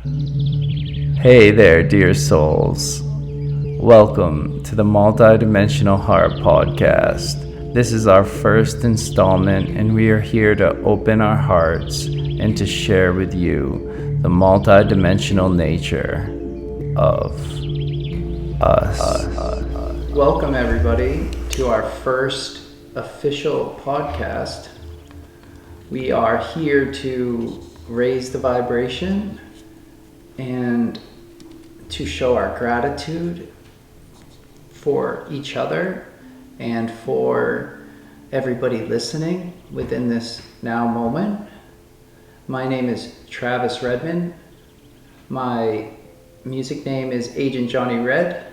Hey there, dear souls. Welcome to the Multidimensional Heart Podcast. This is our first installment, and we are here to open our hearts and to share with you the multidimensional nature of us. Welcome, everybody, to our first official podcast. We are here to raise the vibration and to show our gratitude for each other and for everybody listening within this now moment. My name is Travis Redman. My music name is Agent Johnny Red,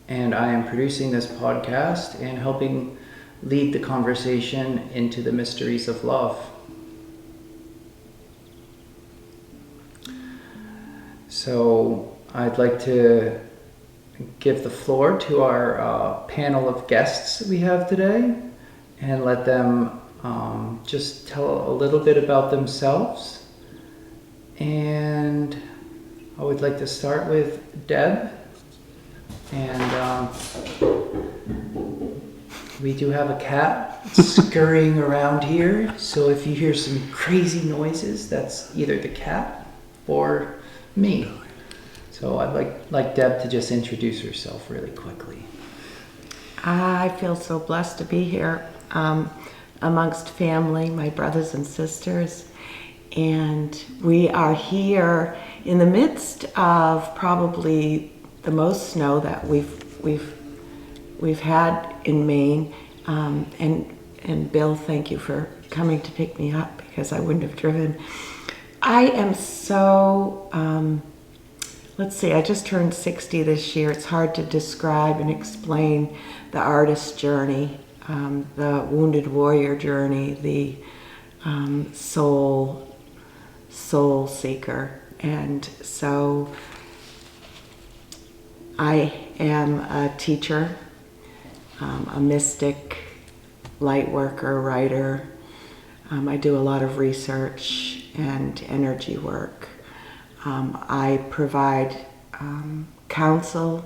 and I am producing this podcast and helping lead the conversation into the mysteries of love. So I'd like to give the floor to our panel of guests we have today and let them just tell a little bit about themselves. And I would like to start with Deb. And we do have a cat scurrying around here, so if you hear some crazy noises, that's either the cat or me. So I'd like Deb to just introduce herself really quickly. I feel so blessed to be here amongst family, my brothers and sisters, and we are here in the midst of probably the most snow that we've had in Maine, and Bill, thank you for coming to pick me up because I wouldn't have driven. I am so, I just turned 60 this year. It's hard to describe and explain the artist journey, the wounded warrior journey, the soul seeker. And so I am a teacher, a mystic, light worker, writer. I do a lot of research and energy work. I provide counsel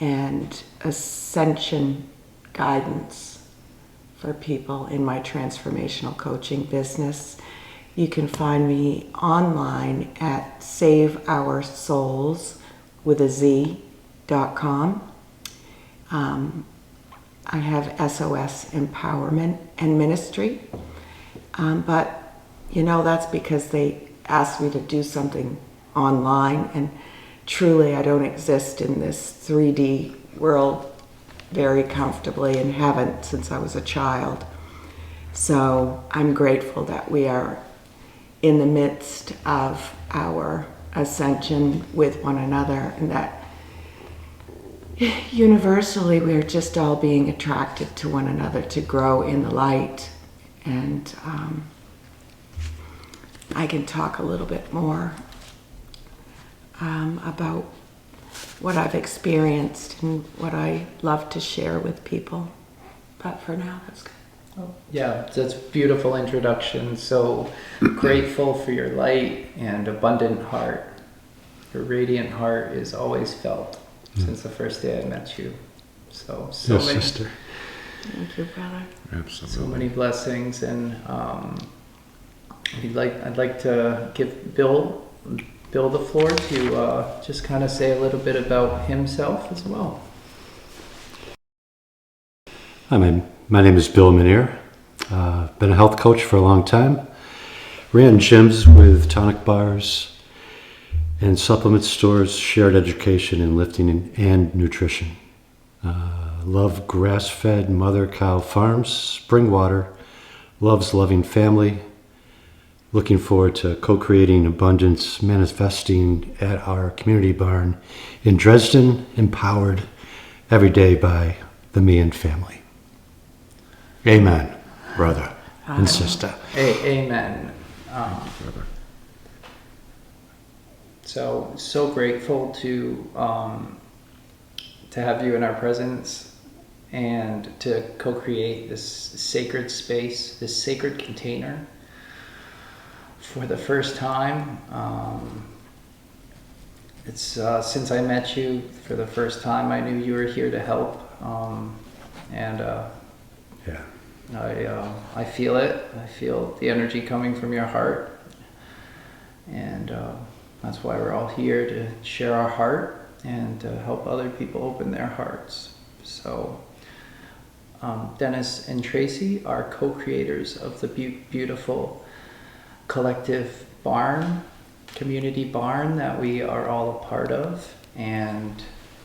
and ascension guidance for people in my transformational coaching business. You can find me online at saveoursouls.com. I have SOS Empowerment and Ministry, but that's because they asked me to do something online, and truly I don't exist in this 3D world very comfortably and haven't since I was a child. So I'm grateful that we are in the midst of our ascension with one another, and that universally we're just all being attracted to one another to grow in the light. And I can talk a little bit more about what I've experienced and what I love to share with people. But for now, that's good. Oh, yeah, that's a beautiful introduction. So grateful for your light and abundant heart. Your radiant heart is always felt since the first day I met you. So yes, many, sister. Thank you, brother. Absolutely. so many blessings, and I'd like to give Bill the floor to just kind of say a little bit about himself as well. Hi, my name is Bill Minier. Been a health coach for a long time. Ran gyms with tonic bars and supplement stores, shared education in lifting and nutrition. Love grass-fed mother cow farms, spring water, loves loving family. Looking forward to co-creating abundance, manifesting at our community barn in Dresden, empowered every day by the me and family. Amen, brother and sister. Amen. So grateful to have you in our presence and to co-create this sacred space, this sacred container for the first time. It's since I met you for the first time, I knew you were here to help, and Yeah. I feel it. I feel the energy coming from your heart, and that's why we're all here, to share our heart and to help other people open their hearts. So Dennis and Tracy are co-creators of the beautiful collective barn, community barn that we are all a part of, and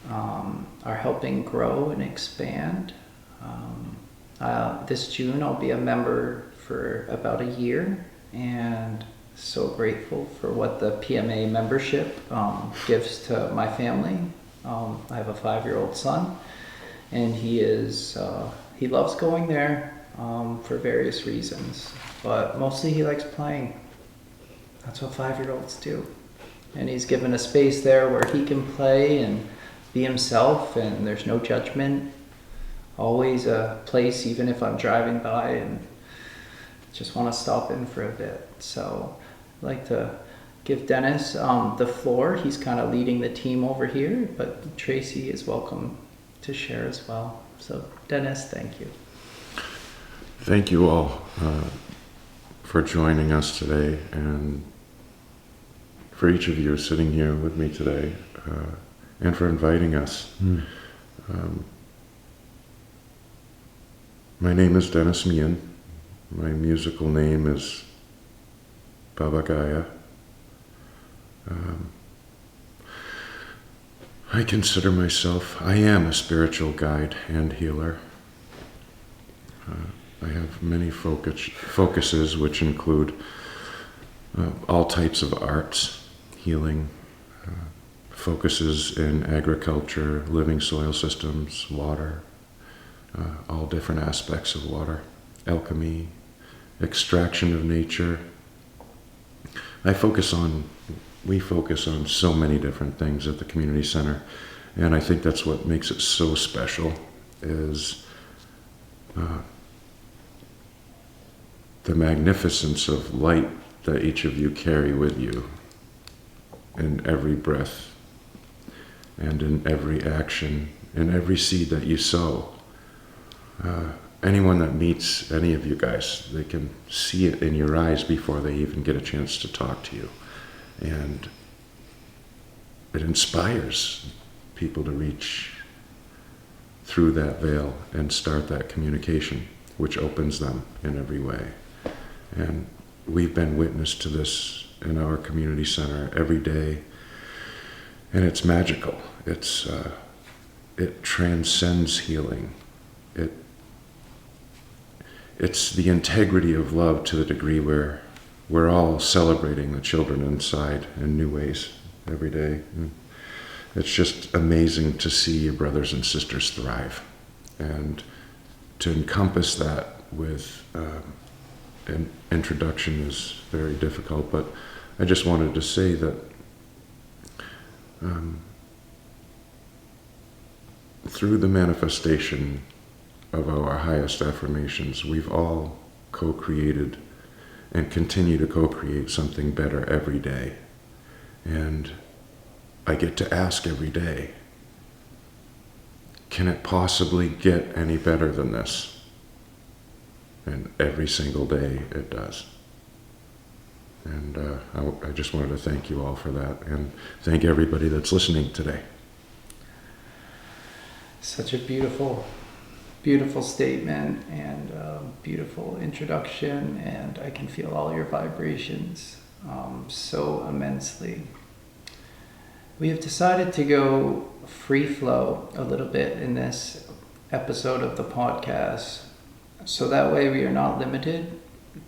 are helping grow and expand. This June I'll be a member for about a year, and so grateful for what the PMA membership gives to my family. I have a 5-year-old son, and he loves going there for various reasons, but mostly he likes playing. That's what 5-year-olds do. And he's given a space there where he can play and be himself, and there's no judgment. Always a place, even if I'm driving by and just want to stop in for a bit. So I'd like to give Dennis the floor. He's kind of leading the team over here, but Tracy is welcome to share as well. So Dennis, thank you. Thank you all for joining us today, and for each of you sitting here with me today, and for inviting us. My name is Dennis Meehan. My musical name is Baba Gaya. I consider myself, I am a spiritual guide and healer. I have many focuses, which include all types of arts, healing, focuses in agriculture, living soil systems, water, all different aspects of water, alchemy, extraction of nature. We focus on so many different things at the community center, and I think that's what makes it so special, is the magnificence of light that each of you carry with you in every breath and in every action, in every seed that you sow. Anyone that meets any of you guys, they can see it in your eyes before they even get a chance to talk to you. And it inspires people to reach through that veil and start that communication, which opens them in every way. And we've been witness to this in our community center every day, and it's magical. It transcends healing. It's the integrity of love to the degree where we're all celebrating the children inside in new ways every day. And it's just amazing to see your brothers and sisters thrive, and to encompass that with an introduction is very difficult, but I just wanted to say that through the manifestation of our highest affirmations, we've all co-created and continue to co-create something better every day. And I get to ask every day, can it possibly get any better than this? And every single day it does. And I just wanted to thank you all for that, and thank everybody that's listening today. Such a beautiful statement, and beautiful introduction, and I can feel all your vibrations so immensely. We have decided to go free flow a little bit in this episode of the podcast, so that way we are not limited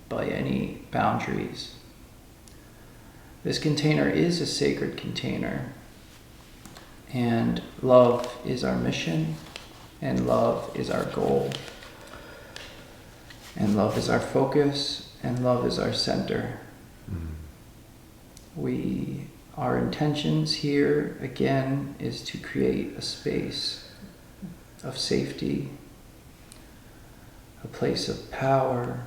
by any boundaries. This container is a sacred container, and love is our mission, and love is our goal, and love is our focus, and love is our center. Our intentions here, again, is to create a space of safety, a place of power,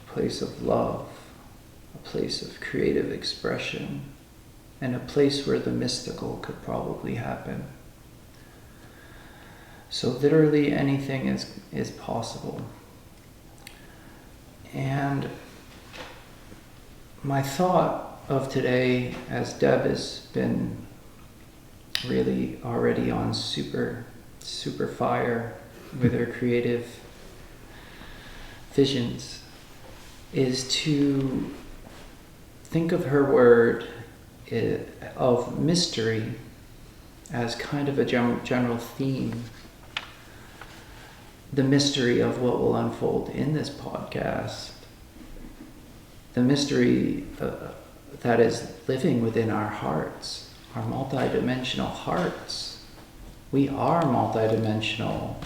a place of love, a place of creative expression, and a place where the mystical could probably happen. So literally anything is possible. And my thought of today, as Deb has been really already on super fire with her creative visions, is to think of her word of mystery as kind of a general theme. The mystery of what will unfold in this podcast. The mystery that is living within our hearts, our multidimensional hearts. We are multidimensional,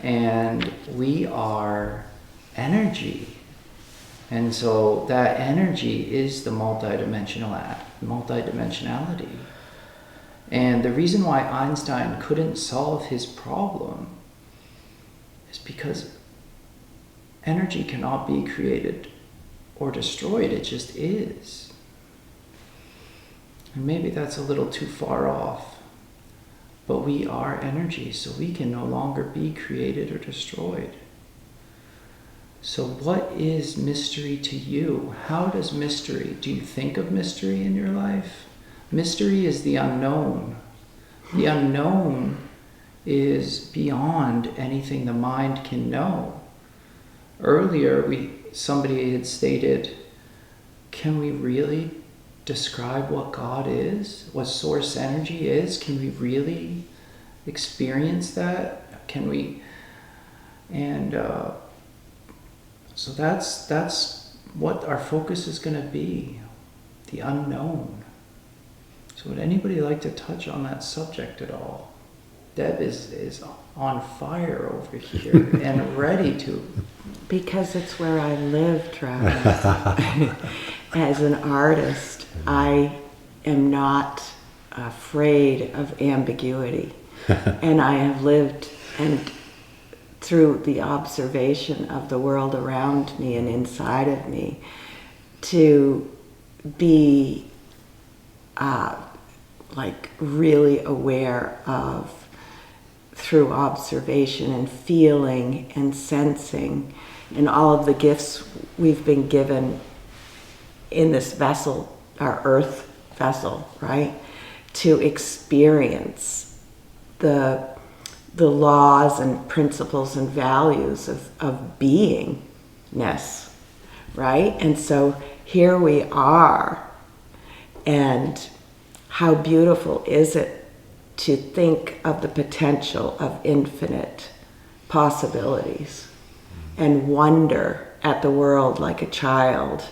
and we are energy. And so that energy is the multidimensionality. And the reason why Einstein couldn't solve his problem is because energy cannot be created or destroyed. It just is. And maybe that's a little too far off. But we are energy, so we can no longer be created or destroyed. So what is mystery to you? How does mystery, do you think of mystery in your life? Mystery is the unknown. The unknown is beyond anything the mind can know. Earlier, somebody had stated, can we really describe what God is? What source energy is? Can we really experience that? Can we? And so that's what our focus is going to be, the unknown. So would anybody like to touch on that subject at all? Deb is on fire over here and ready to. Because it's where I live, Travis. As an artist, I am not afraid of ambiguity. And I have lived and through the observation of the world around me and inside of me to be really aware of, through observation and feeling and sensing and all of the gifts we've been given in this vessel, our earth vessel, right? To experience the laws and principles and values of beingness, right? And so here we are, and how beautiful is it to think of the potential of infinite possibilities and wonder at the world like a child.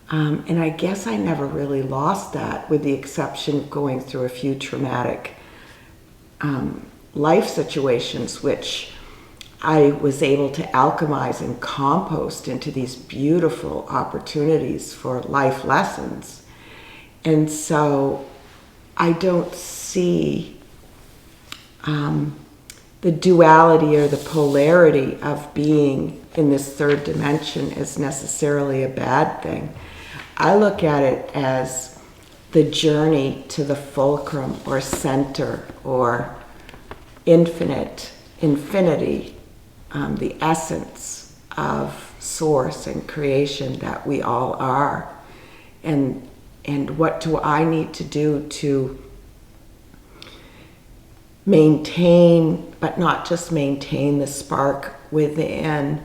And I guess I never really lost that, with the exception of going through a few traumatic life situations, which I was able to alchemize and compost into these beautiful opportunities for life lessons. And so I don't see the duality or the polarity of being in this third dimension as necessarily a bad thing. I look at it as the journey to the fulcrum or center or infinity, the essence of source and creation that we all are. And what do I need to do to maintain, but not just maintain the spark within,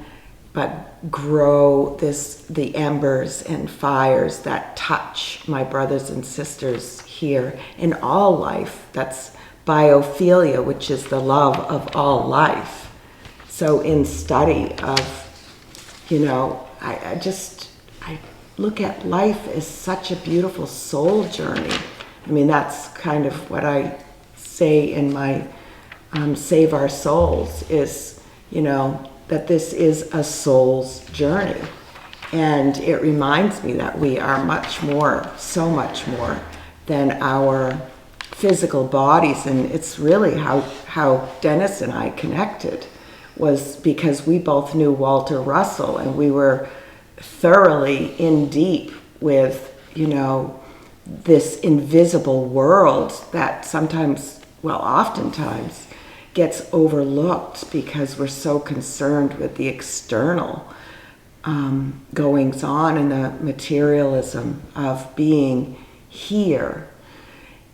but grow the embers and fires that touch my brothers and sisters here in all life. That's biophilia, which is the love of all life. So in study of, I look at life as such a beautiful soul journey. I mean, that's kind of what I say in my Save Our Souls is, that this is a soul's journey. And it reminds me that we are much more, so much more than our physical bodies. And it's really how Dennis and I connected, was because we both knew Walter Russell, and we were thoroughly in deep with, this invisible world that sometimes, well, oftentimes gets overlooked because we're so concerned with the external goings on and the materialism of being here.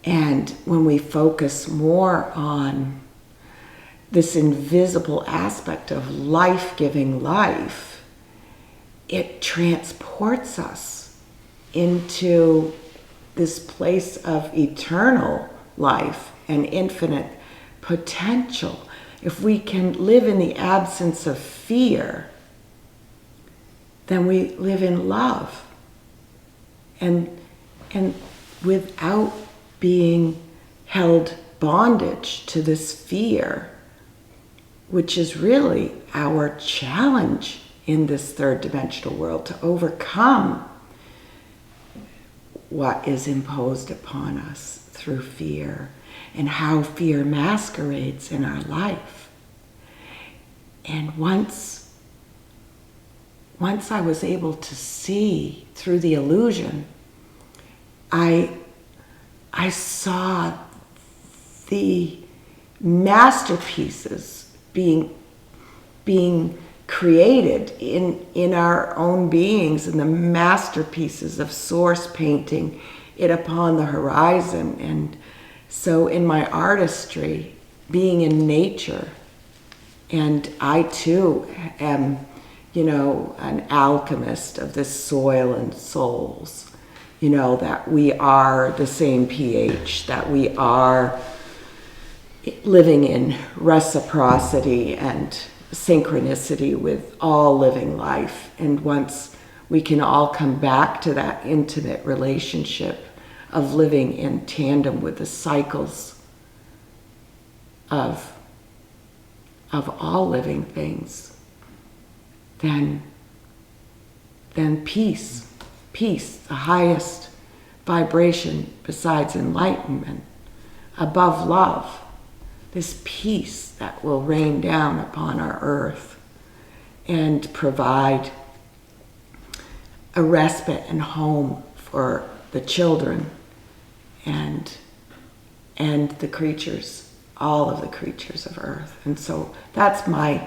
And when we focus more on this invisible aspect of life-giving life, it transports us into this place of eternal life and infinite potential. If we can live in the absence of fear, then we live in love. And without being held bondage to this fear, which is really our challenge in this third dimensional world, to overcome what is imposed upon us through fear and how fear masquerades in our life. And once I was able to see through the illusion, I saw the masterpieces being created in our own beings, and the masterpieces of Source painting it upon the horizon. And so in my artistry, being in nature, and I too am, an alchemist of this soil and souls, that we are the same pH, that we are living in reciprocity and synchronicity with all living life. And once we can all come back to that intimate relationship of living in tandem with the cycles of all living things, then peace, the highest vibration besides enlightenment, above love, this peace that will rain down upon our earth and provide a respite and home for the children and the creatures, all of the creatures of earth. And so that's my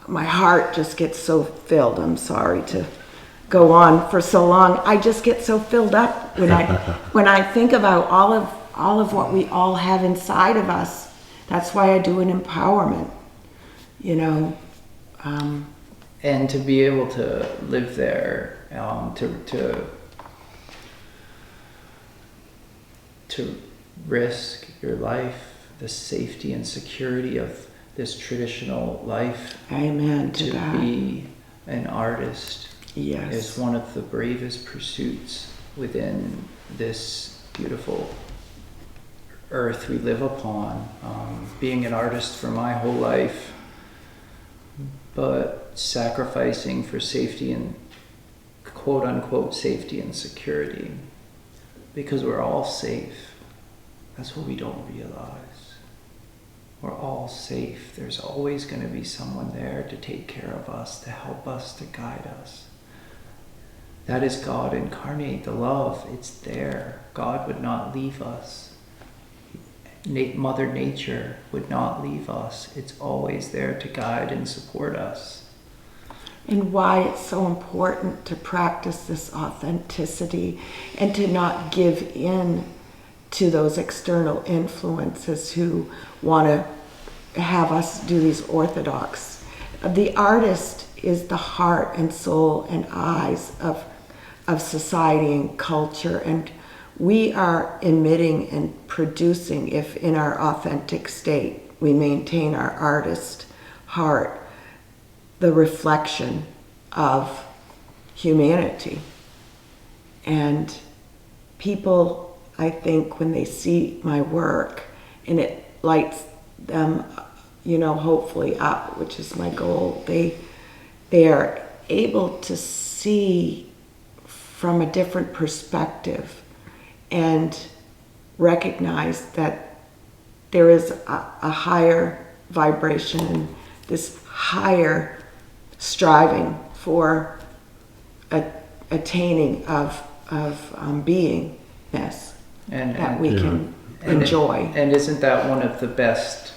heart just gets so filled. I'm sorry to go on for so long. I just get so filled up when I think about all of what we all have inside of us. That's why I do an empowerment, And to be able to live there, to risk your life, the safety and security of this traditional life. Amen to that. To be an artist, yes, is one of the bravest pursuits within this beautiful earth we live upon. Being an artist for my whole life, but sacrificing for safety and quote unquote safety and security, because we're all safe. That's what we don't realize. We're all safe. There's always going to be someone there to take care of us, to help us, to guide us. That is God incarnate, the love. It's there. God would not leave us. Mother Nature would not leave us. It's always there to guide and support us. And why it's so important to practice this authenticity and to not give in to those external influences who want to have us do these orthodox. The artist is the heart and soul and eyes of society and culture, and we are emitting and producing, if in our authentic state we maintain our artist heart, the reflection of humanity. And people, I think, when they see my work and it lights them, hopefully up, which is my goal, they are able to see from a different perspective and recognize that there is a higher vibration and this higher striving for attaining of beingness And that we Yeah. can enjoy. And isn't that one of the best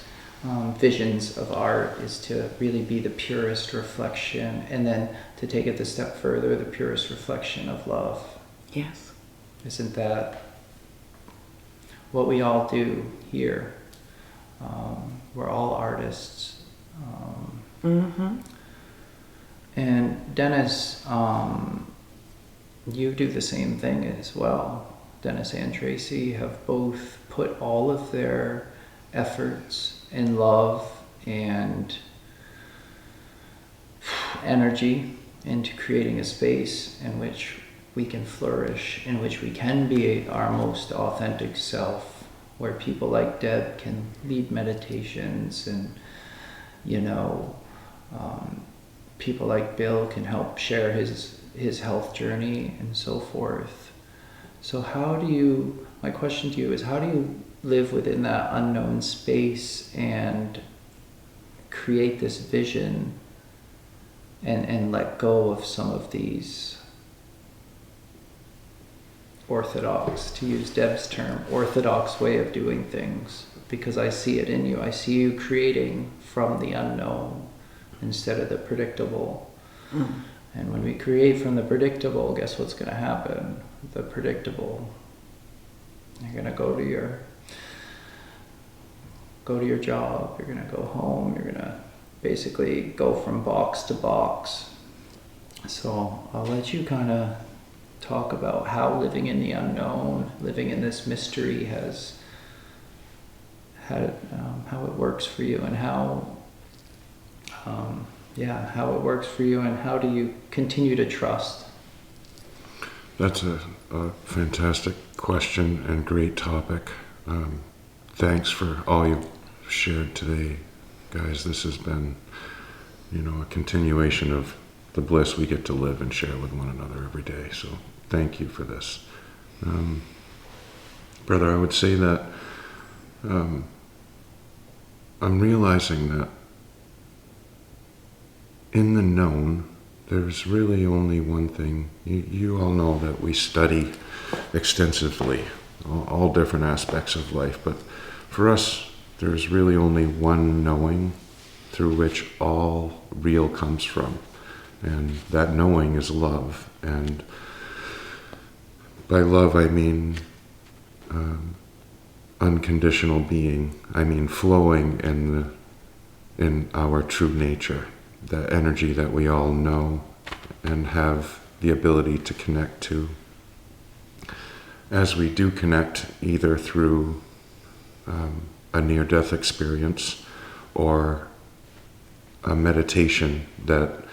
visions of art, is to really be the purest reflection, and then to take it a step further, the purest reflection of love? Yes. Isn't that what we all do here? We're all artists. Mm-hmm. And Dennis, you do the same thing as well. Dennis and Tracy have both put all of their efforts and love and energy into creating a space in which we can flourish, in which we can be our most authentic self, where people like Deb can lead meditations, and people like Bill can help share his health journey and so forth. So my question to you is, how do you live within that unknown space and create this vision and let go of some of these orthodox, to use Deb's term, orthodox way of doing things? Because I see it in you. I see you creating from the unknown instead of the predictable. Mm. And when we create from the predictable, guess what's going to happen? The predictable. You're going to go to your job. You're going to go home. You're going to basically go from box to box. So I'll let you kind of talk about how living in the unknown, living in this mystery, how it works for you, and how it works for you, and how do you continue to trust? That's a fantastic question and great topic. Thanks for all you've shared today, guys. This has been, a continuation of the bliss we get to live and share with one another every day. So thank you for this. Brother, I would say that I'm realizing that in the known, there's really only one thing. You all know that we study extensively all different aspects of life, but for us, there's really only one knowing through which all real comes from, and that knowing is love. And by love, I mean unconditional being. I mean flowing in our true nature, the energy that we all know and have the ability to connect to. As we do connect, either through a near-death experience or a meditation that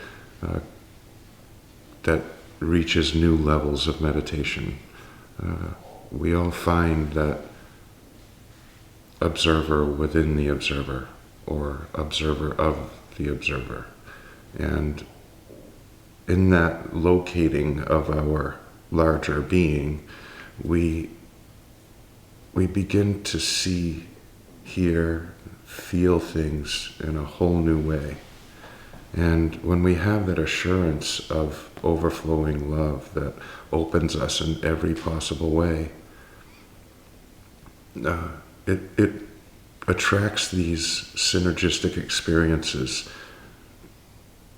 reaches new levels of meditation, we all find that observer within the observer, or observer of the observer. And in that locating of our larger being, we begin to see, hear, feel things in a whole new way. And when we have that assurance of overflowing love that opens us in every possible way, it attracts these synergistic experiences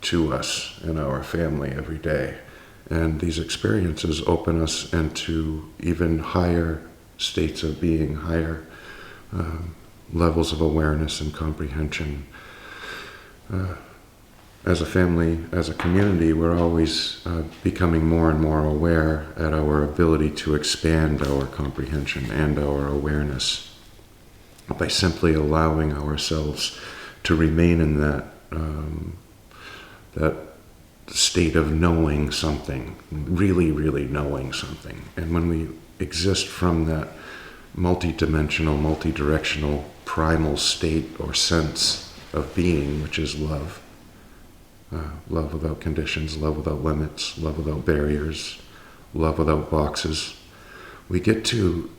to us and our family every day. And these experiences open us into even higher states of being, higher levels of awareness and comprehension. As a family, as a community, we're always becoming more and more aware at our ability to expand our comprehension and our awareness by simply allowing ourselves to remain in that state of knowing something, really, really knowing something. And when we exist from that multidimensional, multidirectional, primal state or sense of being, which is love, love without conditions, love without limits, love without barriers, love without boxes, we get to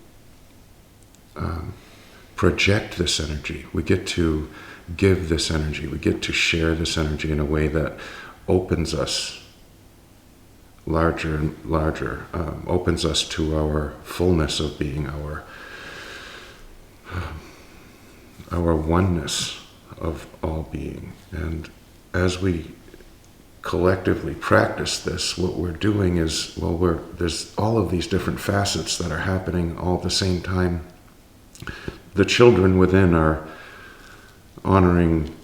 project this energy. We get to give this energy. We get to share this energy in a way that opens us larger and larger, opens us to our fullness of being, our oneness of all being. And as we collectively practice this, what we're doing is, there's all of these different facets that are happening all at the same time. The children within are honoring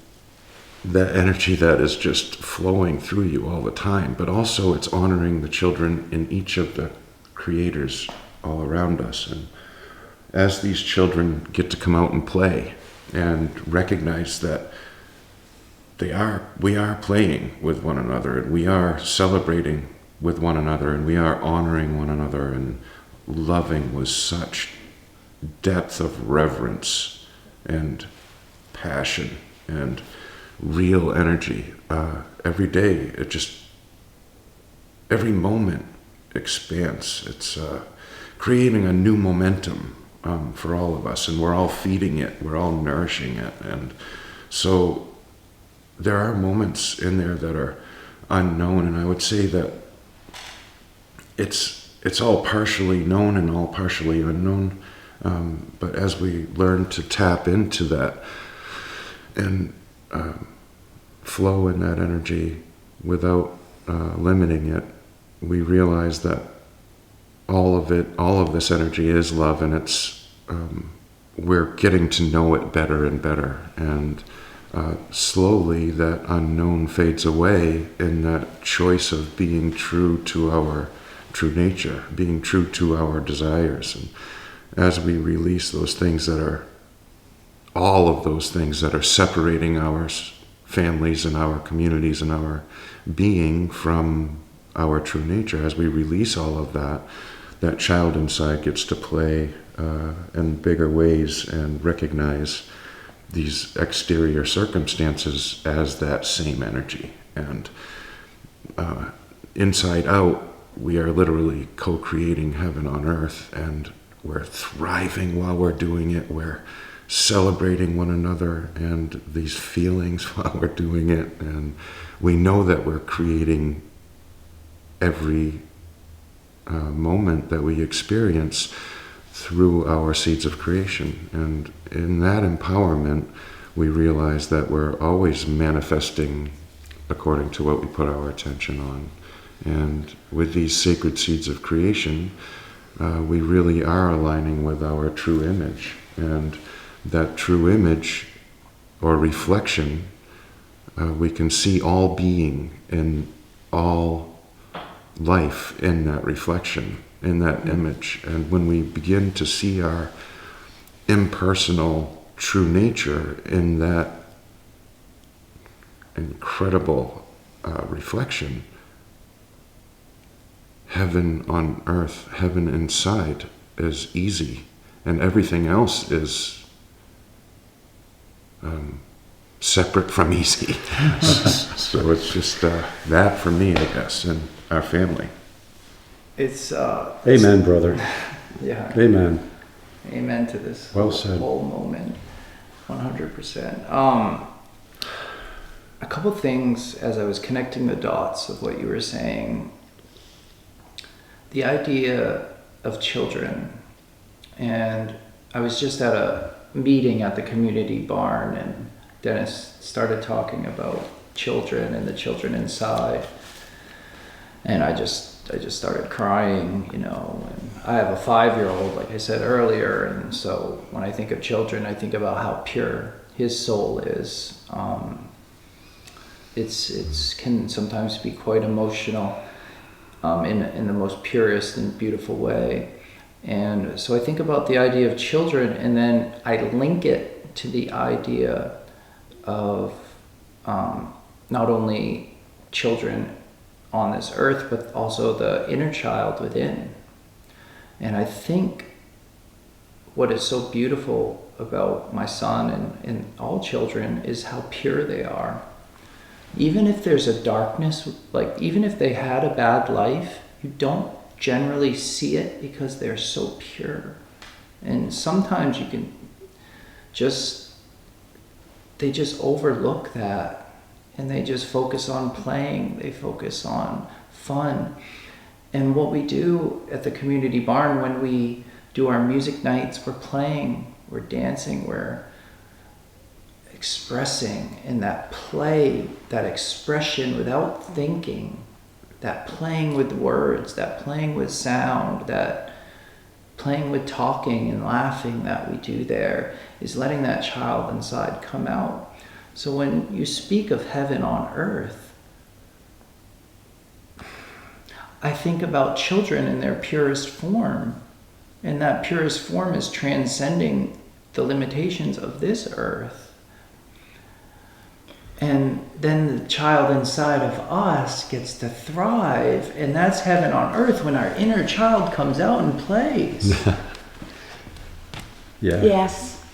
that energy that is just flowing through you all the time, but also it's honoring the children in each of the creators all around us. And as these children get to come out and play and recognize that we are playing with one another, and we are celebrating with one another, and we are honoring one another and loving with such depth of reverence and passion and real energy. Every day, every moment expands. It's creating a new momentum for all of us, and we're all feeding it, we're all nourishing it. And so there are moments in there that are unknown, and I would say that it's all partially known and all partially unknown. But as we learn to tap into that and flow in that energy without limiting it, we realize that all of this energy is love, and it's we're getting to know it better and better. And slowly that unknown fades away in that choice of being true to our true nature, being true to our desires. And as we release those things all of those things that are separating our families and our communities and our being from our true nature, as we release all of that, that child inside gets to play in bigger ways and recognize these exterior circumstances as that same energy. And inside out, we are literally co-creating heaven on earth, and we're thriving while we're doing it. We're celebrating one another and these feelings while we're doing it. And we know that we're creating every moment that we experience through our seeds of creation. And in that empowerment, we realize that we're always manifesting according to what we put our attention on. And with these sacred seeds of creation, we really are aligning with our true image. And that true image or reflection, we can see all being and all life in that reflection, in that image. And when we begin to see our impersonal true nature in that incredible reflection, heaven on earth, heaven inside is easy, and everything else is separate from easy. So it's just that for me, I guess, and our family. It's Amen, brother. yeah. Amen. Amen to this Well said. whole moment. 100%. A couple things as I was connecting the dots of what you were saying. The idea of children, and I was just at a meeting at the community barn, and Dennis started talking about children and the children inside, and I just started crying, and I have a 5-year-old, like I said earlier, and so when I think of children, I think about how pure his soul is. It's can sometimes be quite emotional, in the most purest and beautiful way. And so I think about the idea of children, and then I link it to the idea of not only children on this earth, but also the inner child within. And I think what is so beautiful about my son and all children is how pure they are. Even if there's a darkness, like even if they had a bad life, you don't generally see it because they're so pure. And sometimes you can they just overlook that, and they just focus on playing, they focus on fun. And what we do at the community barn when we do our music nights, we're playing, we're dancing, we're expressing, and that play, that expression without thinking, that playing with words, that playing with sound, that playing with talking and laughing that we do there is letting that child inside come out. So when you speak of heaven on earth, I think about children in their purest form, and that purest form is transcending the limitations of this earth. And then the child inside of us gets to thrive, and that's heaven on earth when our inner child comes out and plays. Yeah. Yes.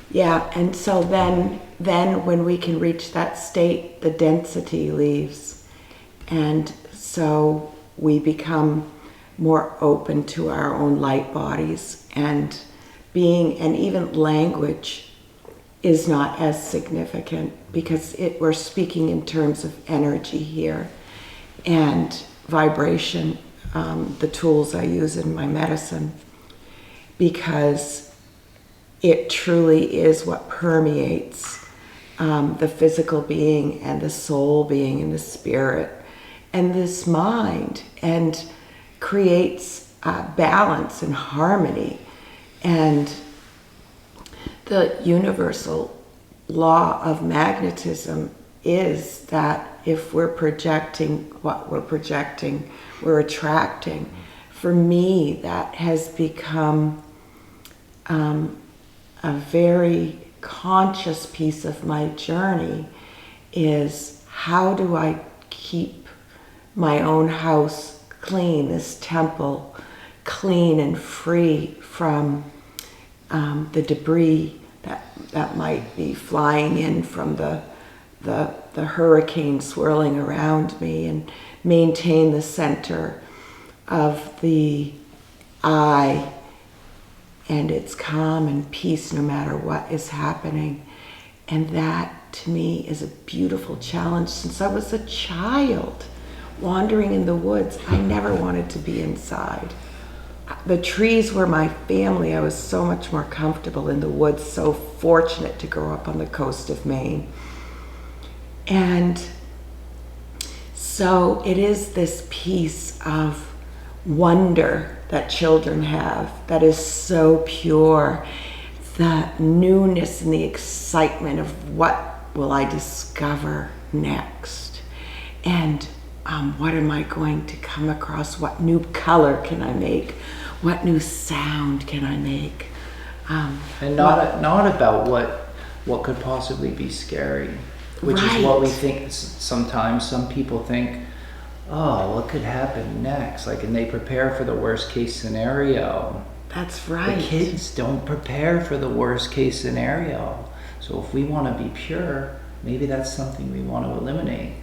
Yeah, and so then when we can reach that state, the density leaves. And so we become more open to our own light bodies, and being, and even language is not as significant because we're speaking in terms of energy here and vibration, the tools I use in my medicine, because it truly is what permeates the physical being and the soul being and the spirit and this mind, and creates balance and harmony. And the universal law of magnetism is that if we're projecting what we're projecting, we're attracting. For me, that has become a very conscious piece of my journey, is how do I keep my own house clean, this temple clean and free from the debris that might be flying in from the hurricane swirling around me, and maintain the center of the eye and its calm and peace no matter what is happening. And that to me is a beautiful challenge. Since I was a child wandering in the woods, I never wanted to be inside. The trees were my family. I was so much more comfortable in the woods, so fortunate to grow up on the coast of Maine. And so it is this piece of wonder that children have that is so pure, the newness and the excitement of what will I discover next, and what am I going to come across, what new color can I make, what new sound can I make, and not about what could possibly be scary, which is what we think. Sometimes some people think, oh, what could happen next? Like, and they prepare for the worst case scenario. That's right. The kids don't prepare for the worst case scenario. So if we want to be pure, maybe that's something we want to eliminate.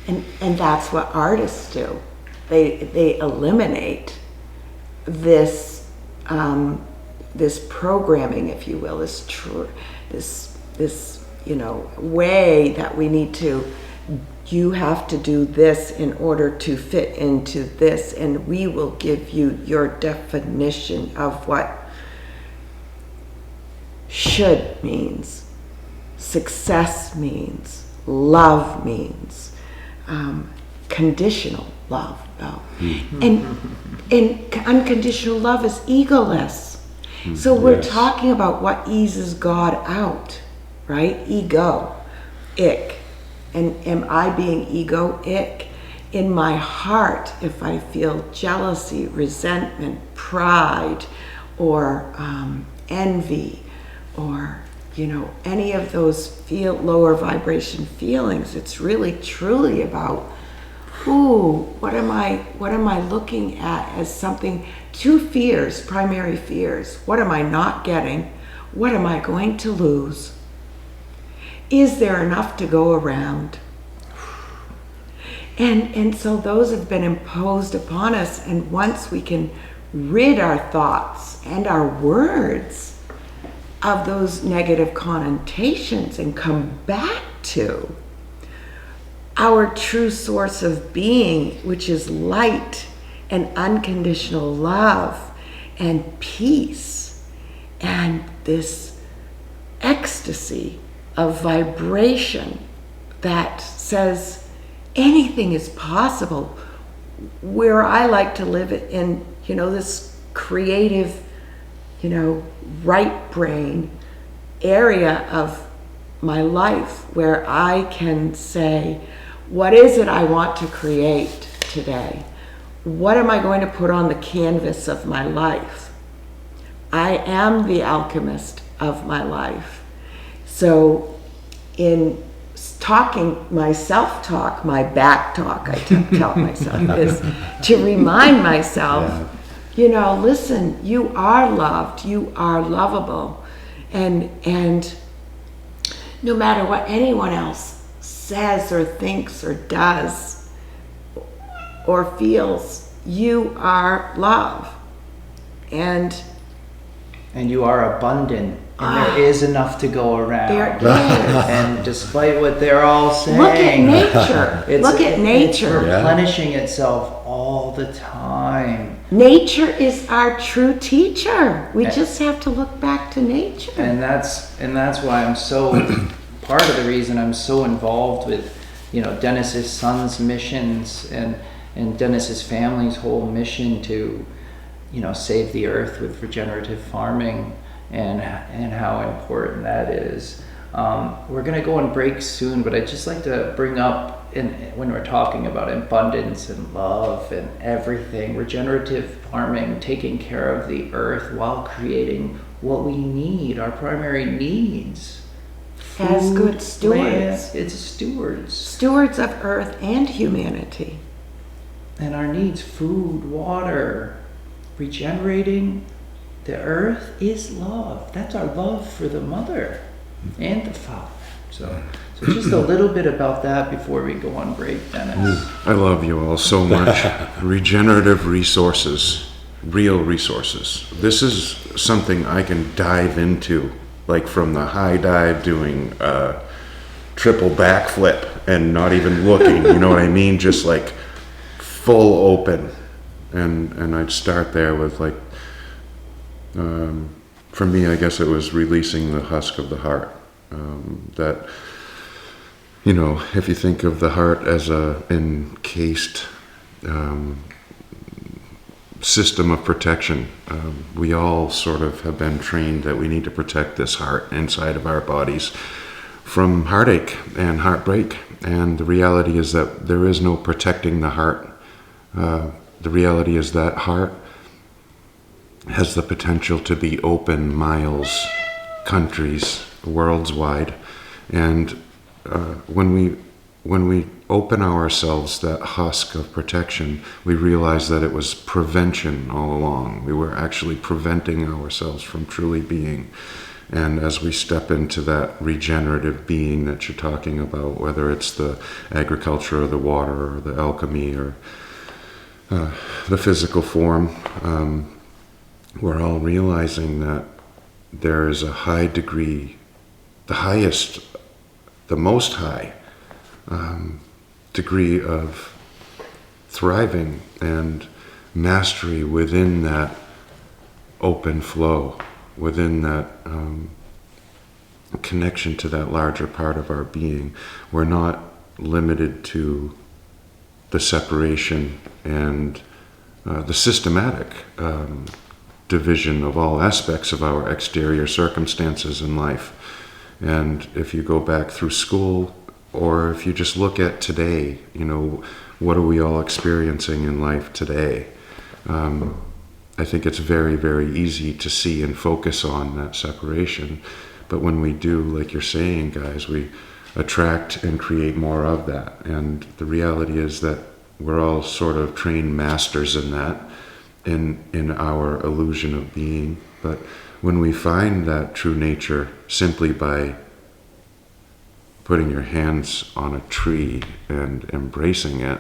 And that's what artists do. They eliminate this this programming, if you will, this way that we need to. You have to do this in order to fit into this, and we will give you your definition of what should means, success means, love means, conditional love, though. And unconditional love is egoless. So we're talking about what eases God out, right? Ego, ick. And am I being egoic? In my heart, if I feel jealousy, resentment, pride, or envy, or any of those lower vibration feelings, it's really truly about, what am I looking at as something? Two fears, primary fears. What am I not getting? What am I going to lose? Is there enough to go around? And so those have been imposed upon us, and once we can rid our thoughts and our words of those negative connotations and come back to our true source of being, which is light and unconditional love and peace and this ecstasy of vibration that says anything is possible. Where I like to live in, this creative, right brain area of my life, where I can say, what is it I want to create today? What am I going to put on the canvas of my life? I am the alchemist of my life. So in talking, my self-talk, my back talk, I tell myself, is to remind myself, listen, you are loved, you are lovable. And no matter what anyone else says or thinks or does or feels, you are love. And you are abundant, and there is enough to go around. There is. And despite what they're all saying, look at nature. Look at nature. It's replenishing itself all the time. Nature is our true teacher. We just have to look back to nature. And that's why I'm so part of the reason I'm so involved with, Dennis's son's missions and Dennis's family's whole mission to, save the earth with regenerative farming and how important that is. We're going to go on break soon, but I'd just like to bring up, when we're talking about abundance and love and everything, regenerative farming, taking care of the earth while creating what we need, our primary needs. As Food, good stewards. land, it's stewards. Stewards of earth and humanity. And our needs, food, water, regenerating the earth is love. That's our love for the mother and the father. So just a little bit about that before we go on break, Dennis. I love you all so much. Regenerative resources, real resources. This is something I can dive into, like from the high dive doing a triple backflip and not even looking, you know what I mean? Just like full open. And I'd start there with like, for me, I guess it was releasing the husk of the heart. That, if you think of the heart as a encased system of protection, we all sort of have been trained that we need to protect this heart inside of our bodies from heartache and heartbreak. And the reality is that there is no protecting the heart. The reality is that heart has the potential to be open miles, countries, worlds wide. And when we open ourselves that husk of protection, we realize that it was prevention all along. We were actually preventing ourselves from truly being. And as we step into that regenerative being that you're talking about, whether it's the agriculture or the water or the alchemy or the physical form, we're all realizing that there is a high degree, the most high degree of thriving and mastery within that open flow, within that connection to that larger part of our being. We're not limited to the separation and the systematic division of all aspects of our exterior circumstances in life. And if you go back through school, or if you just look at today, what are we all experiencing in life today? I think it's very, very easy to see and focus on that separation. But when we do, like you're saying, guys, we attract and create more of that. And the reality is that we're all sort of trained masters in that, in our illusion of being. But when we find that true nature simply by putting your hands on a tree and embracing it,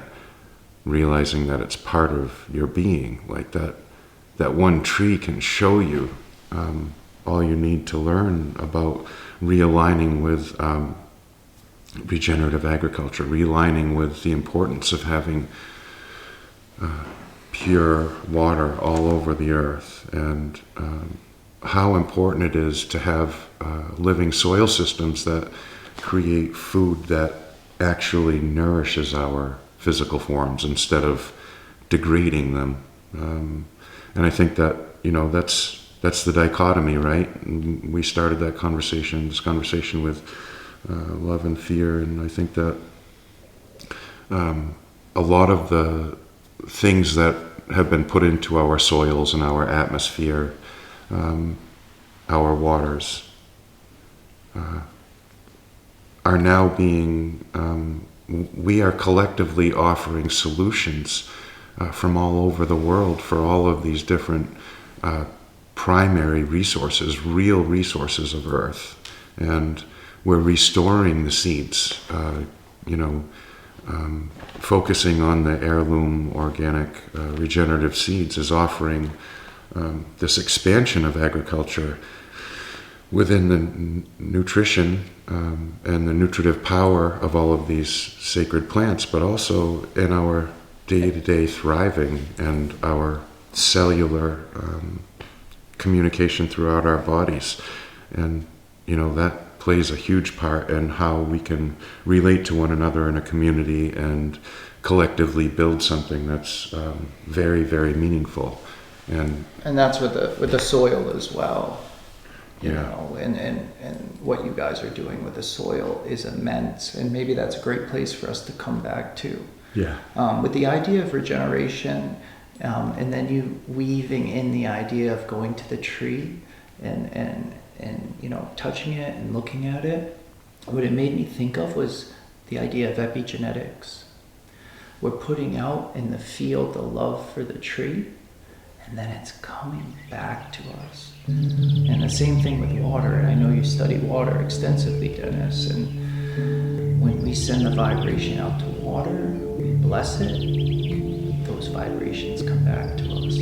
realizing that it's part of your being, like that one tree can show you all you need to learn about realigning with regenerative agriculture, realigning with the importance of having pure water all over the earth, and how important it is to have living soil systems that create food that actually nourishes our physical forms instead of degrading them. And I think that, that's the dichotomy, right? And we started this conversation with love and fear, and I think that a lot of the things that have been put into our soils and our atmosphere, our waters, are now being, we are collectively offering solutions from all over the world for all of these different primary resources, real resources of Earth. And we're restoring the seeds, focusing on the heirloom organic regenerative seeds is offering this expansion of agriculture within the nutrition and the nutritive power of all of these sacred plants, but also in our day-to-day thriving and our cellular communication throughout our bodies. And, that plays a huge part in how we can relate to one another in a community and collectively build something that's very, very meaningful. And that's with the soil as well. Yeah. And what you guys are doing with the soil is immense, and maybe that's a great place for us to come back to. Yeah. With the idea of regeneration, and then you weaving in the idea of going to the tree and touching it and looking at it, what it made me think of was the idea of epigenetics. We're putting out in the field the love for the tree, and then it's coming back to us. And the same thing with water, and I know you study water extensively, Dennis, and when we send the vibration out to water, we bless it, those vibrations come back to us.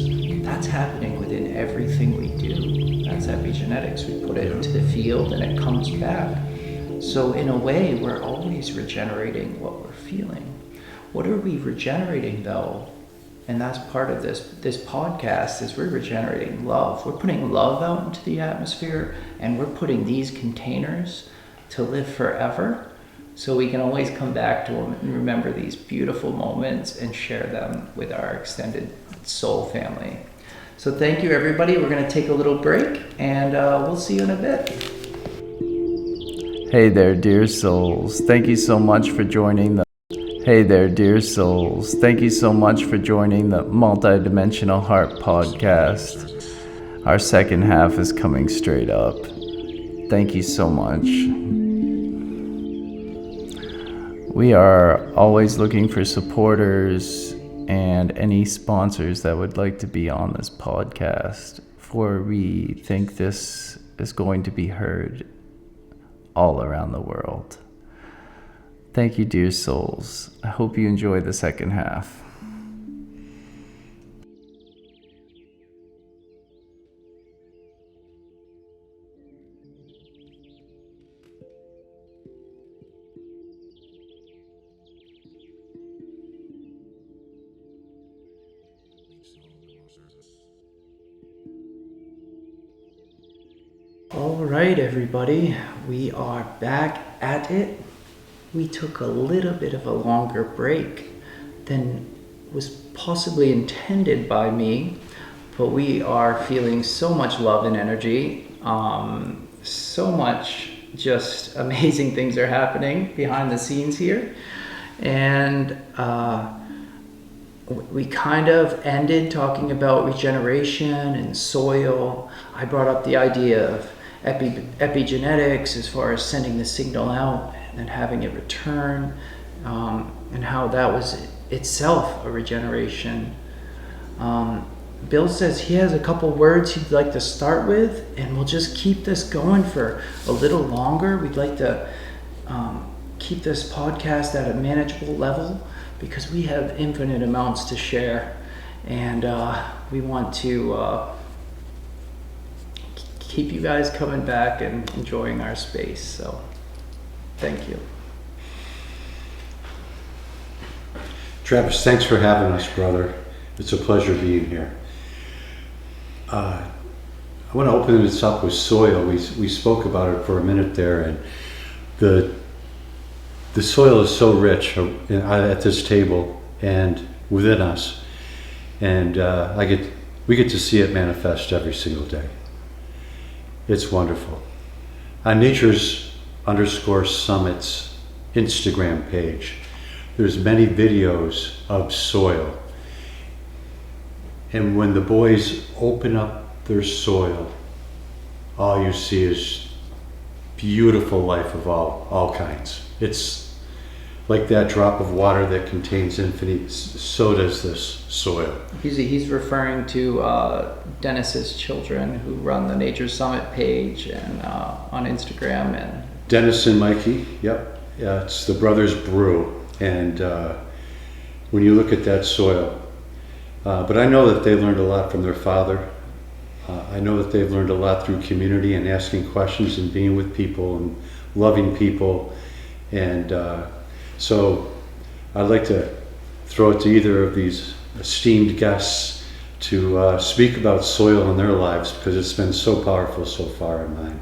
That's happening within everything we do. That's epigenetics. We put it into the field and it comes back. So in a way, we're always regenerating what we're feeling. What are we regenerating though? And that's part of this podcast is we're regenerating love. We're putting love out into the atmosphere, and we're putting these containers to live forever, so we can always come back to them and remember these beautiful moments and share them with our extended soul family. So thank you, everybody. We're going to take a little break, and we'll see you in a bit. Hey there, dear souls. Thank you so much for joining the Hey there, dear souls. Thank you so much for joining the Multidimensional Heart Podcast. Our second half is coming straight up. Thank you so much. We are always looking for supporters and any sponsors that would like to be on this podcast, for we think this is going to be heard all around the world. Thank you, dear souls. I hope you enjoy the second half. All right, everybody. We are back at it. We took a little bit of a longer break than was possibly intended by me, but we are feeling so much love and energy. So much just amazing things are happening behind the scenes here. And we kind of ended talking about regeneration and soil. I brought up the idea of epigenetics as far as sending the signal out and having it return, and how that was itself a regeneration. Bill says he has a couple words he'd like to start with, and we'll just keep this going for a little longer. We'd like to keep this podcast at a manageable level because we have infinite amounts to share, and we want to keep you guys coming back and enjoying our space. So thank you. Travis, thanks for having us, brother. It's a pleasure being here. I want to open this up with soil. We spoke about it for a minute there, and the soil is so rich at this table and within us, and we get to see it manifest every single day. It's wonderful. On Nature's _Summits Instagram page, there's many videos of soil. And when the boys open up their soil, all you see is beautiful life of all kinds. It's like that drop of water that contains infinite, so does this soil. He's referring to Dennis's children who run the Nature Summit page and on Instagram. And Dennis and Mikey, yep. Yeah, it's the Brothers Brew. And when you look at that soil, but I know that they learned a lot from their father. I know that they've learned a lot through community and asking questions and being with people and loving people. And so I'd like to throw it to either of these esteemed guests to speak about soil in their lives, because it's been so powerful so far in mine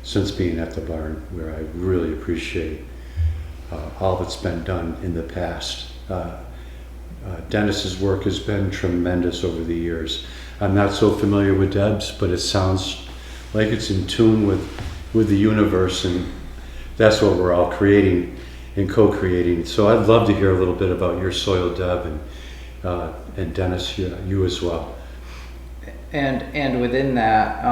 since being at the barn, where I really appreciate all that's been done in the past. Dennis's work has been tremendous over the years. I'm not so familiar with Deb's, but it sounds like it's in tune with the universe, and that's what we're all creating and co-creating. So I'd love to hear a little bit about your soil, Deb, and Dennis, you as well. And within that,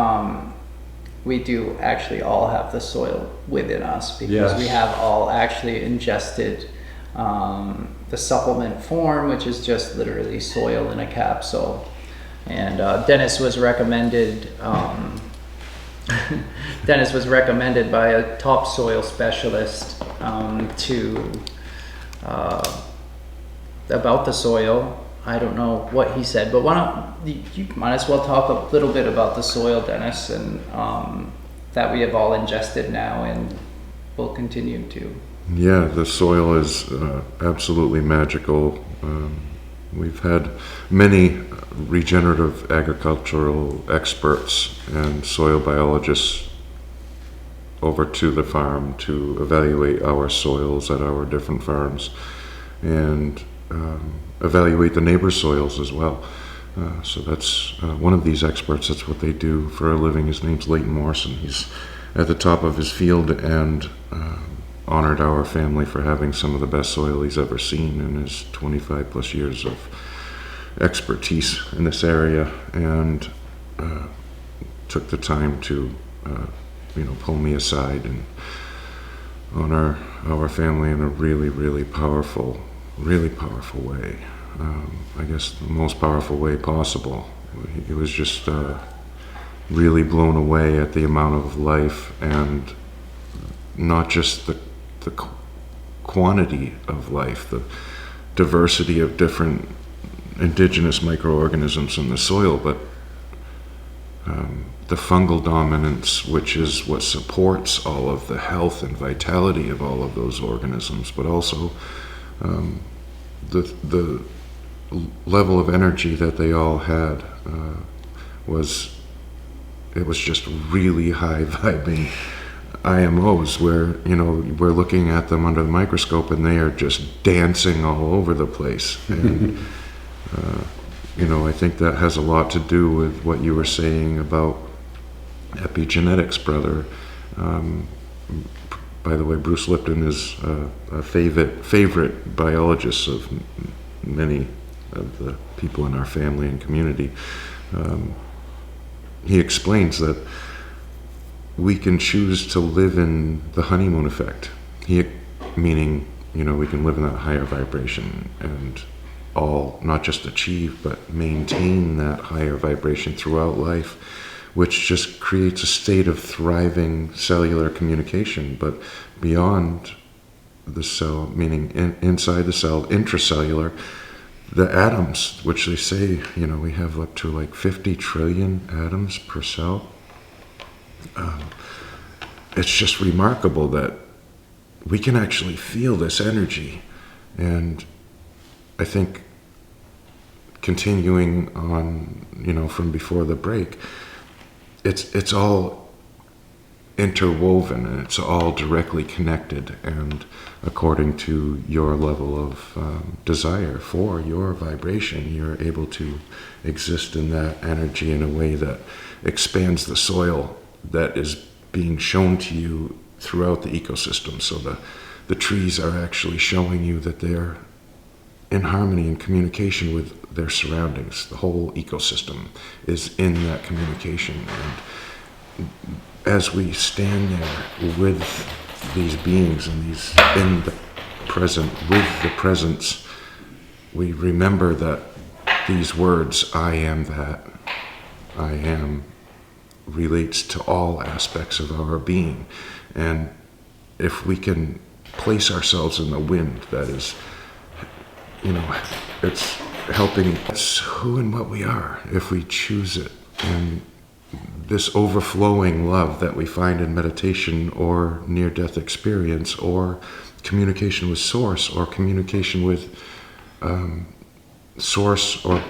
we do actually all have the soil within us, because Yes. we have all actually ingested the supplement form, which is just literally soil in a capsule. And Dennis was recommended by a top soil specialist about the soil. I don't know what he said, but why don't you might as well talk a little bit about the soil, Dennis, and that we have all ingested now and will continue to. Yeah, the soil is absolutely magical. We've had many regenerative agricultural experts and soil biologists over to the farm to evaluate our soils at our different farms and evaluate the neighbors' soils as well. So that's one of these experts. That's what they do for a living. His name's Leighton Morrison. He's at the top of his field and honored our family for having some of the best soil he's ever seen in his 25 plus years of expertise in this area, and took the time to pull me aside and honor our family in a really powerful way. I guess the most powerful way possible. He was just really blown away at the amount of life, and not just the quantity of life, the diversity of different indigenous microorganisms in the soil, but the fungal dominance, which is what supports all of the health and vitality of all of those organisms, but also the level of energy that they all had was just really high vibing IMOs, where we're looking at them under the microscope and they are just dancing all over the place. And I think that has a lot to do with what you were saying about epigenetics, brother. By the way, Bruce Lipton is a favorite biologist of many of the people in our family and community. He explains that we can choose to live in the honeymoon effect. Meaning, we can live in that higher vibration and all not just achieve, but maintain that higher vibration throughout life, which just creates a state of thriving cellular communication. But beyond the cell, meaning inside the cell, intracellular, the atoms, which they say, we have up to like 50 trillion atoms per cell. It's just remarkable that we can actually feel this energy. And I think continuing on, from before the break, it's all interwoven and it's all directly connected, and according to your level of desire for your vibration, you're able to exist in that energy in a way that expands the soil that is being shown to you throughout the ecosystem. So the trees are actually showing you that they're in harmony and communication with their surroundings. The whole ecosystem is in that communication. And as we stand there with these beings and these in the present, with the presence, we remember that these words, I am that, I am, relates to all aspects of our being. And if we can place ourselves in the wind that is, it's helping us who and what we are if we choose it. And this overflowing love that we find in meditation or near-death experience or communication with Source or communication with Source or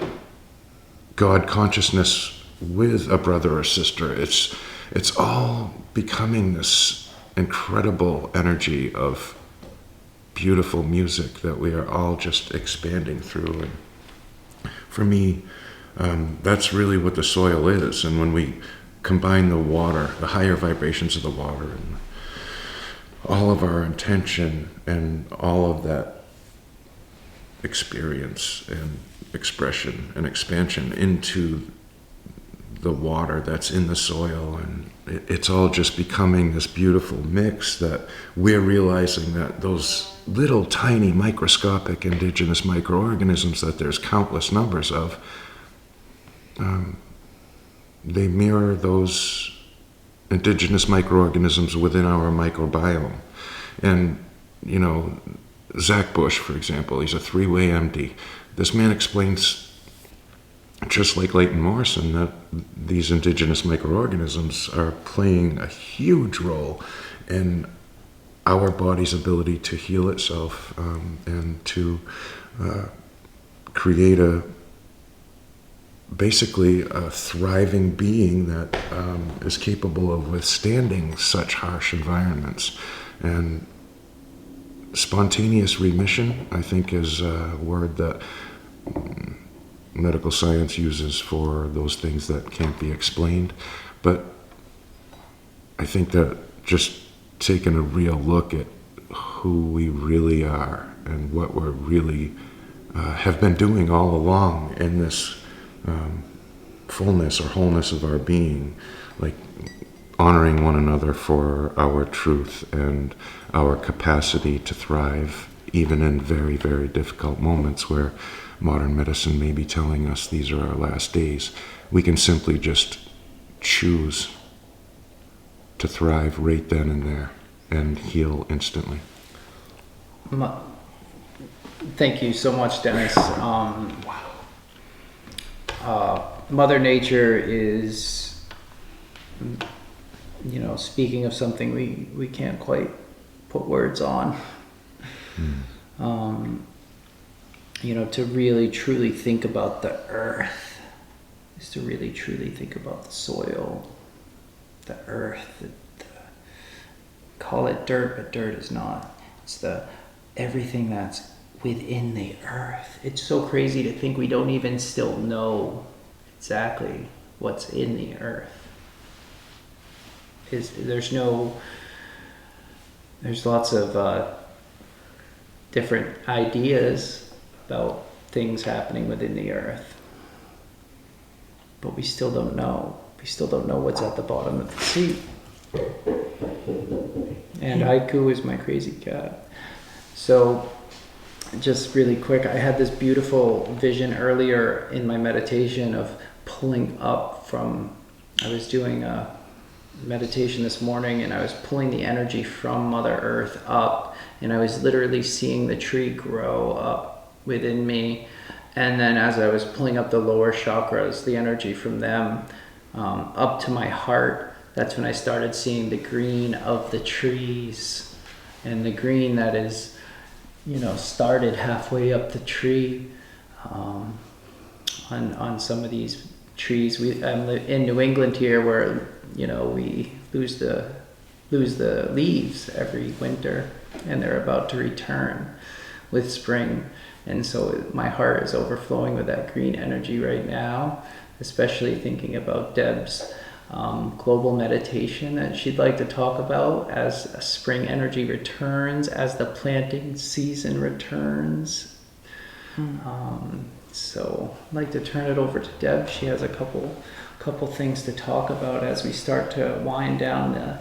God consciousness with a brother or sister, it's all becoming this incredible energy of beautiful music that we are all just expanding through. And for me, that's really what the soil is. And when we combine the water, the higher vibrations of the water, and all of our intention and all of that experience and expression and expansion into the water that's in the soil, and it's all just becoming this beautiful mix that we're realizing that those little tiny microscopic indigenous microorganisms that there's countless numbers of, they mirror those indigenous microorganisms within our microbiome. And, Zach Bush, for example, he's a 3-way MD. This man explains, just like Leighton Morrison, that these indigenous microorganisms are playing a huge role in our body's ability to heal itself and to create basically a thriving being that is capable of withstanding such harsh environments. And spontaneous remission, I think, is a word that medical science uses for those things that can't be explained. But I think that just taking a real look at who we really are and what we're really have been doing all along in this fullness or wholeness of our being, like honoring one another for our truth and our capacity to thrive, even in very, very difficult moments where modern medicine may be telling us these are our last days. We can simply just choose to thrive right then and there and heal instantly. Thank you so much, Dennis. Mother Nature is, speaking of something we can't quite put words on. To really truly think about the earth is to really truly think about the soil, the earth. Call it dirt, but dirt is not. It's everything that's within the earth. It's so crazy to think we don't even still know exactly what's in the earth. There's lots of different ideas about things happening within the earth, but we still don't know. We still don't know what's at the bottom of the sea. And Haiku is my crazy cat. So just really quick, I had this beautiful vision earlier in my meditation of pulling up from, I was doing a meditation this morning and I was pulling the energy from Mother Earth up, and I was literally seeing the tree grow up within me. And then as I was pulling up the lower chakras, the energy from them up to my heart, that's when I started seeing the green of the trees, and the green that is, started halfway up the tree. on some of these trees. I'm in New England here, where we lose the leaves every winter, and they're about to return with spring. And so my heart is overflowing with that green energy right now, especially thinking about Deb's global meditation that she'd like to talk about as spring energy returns, as the planting season returns. So I'd like to turn it over to Deb. She has a couple things to talk about as we start to wind down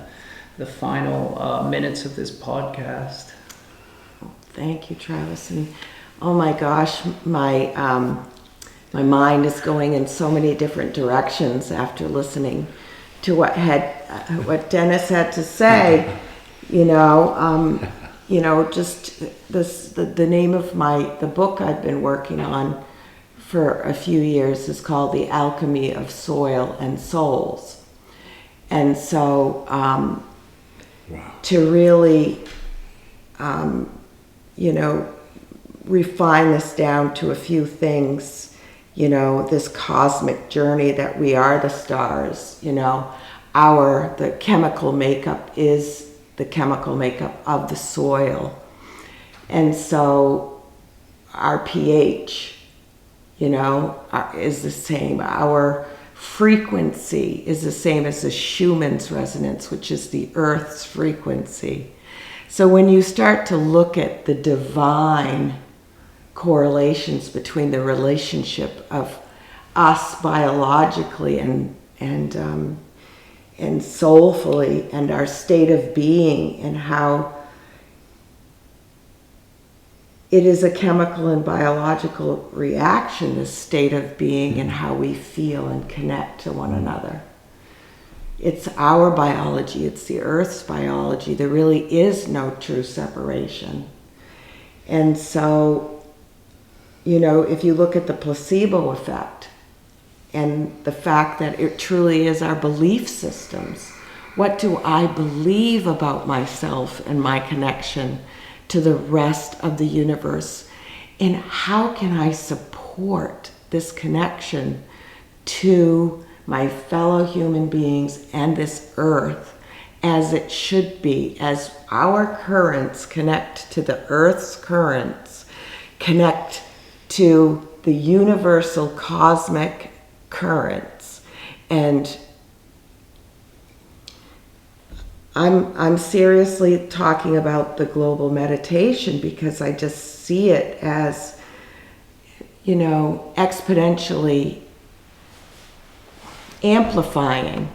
the final minutes of this podcast. Thank you, Travis. And oh my gosh, my mind is going in so many different directions after listening to what Dennis had to say. Just the name of the book I've been working on for a few years is called The Alchemy of Soil and Souls. And so to really, refine this down to a few things, this cosmic journey that we are the stars, the chemical makeup is the chemical makeup of the soil. And so our pH, is the same. Our frequency is the same as the Schumann's resonance, which is the Earth's frequency. So when you start to look at the divine correlations between the relationship of us biologically and soulfully, and our state of being, and how it is a chemical and biological reaction, this state of being, and how we feel and connect to one another. It's our biology, it's the Earth's biology. There really is no true separation. And so, if you look at the placebo effect and the fact that it truly is our belief systems, what do I believe about myself and my connection to the rest of the universe? And how can I support this connection to my fellow human beings and this earth as it should be, as our currents connect to the earth's currents, connect to the universal cosmic currents. And I'm seriously talking about the global meditation because I just see it as, exponentially amplifying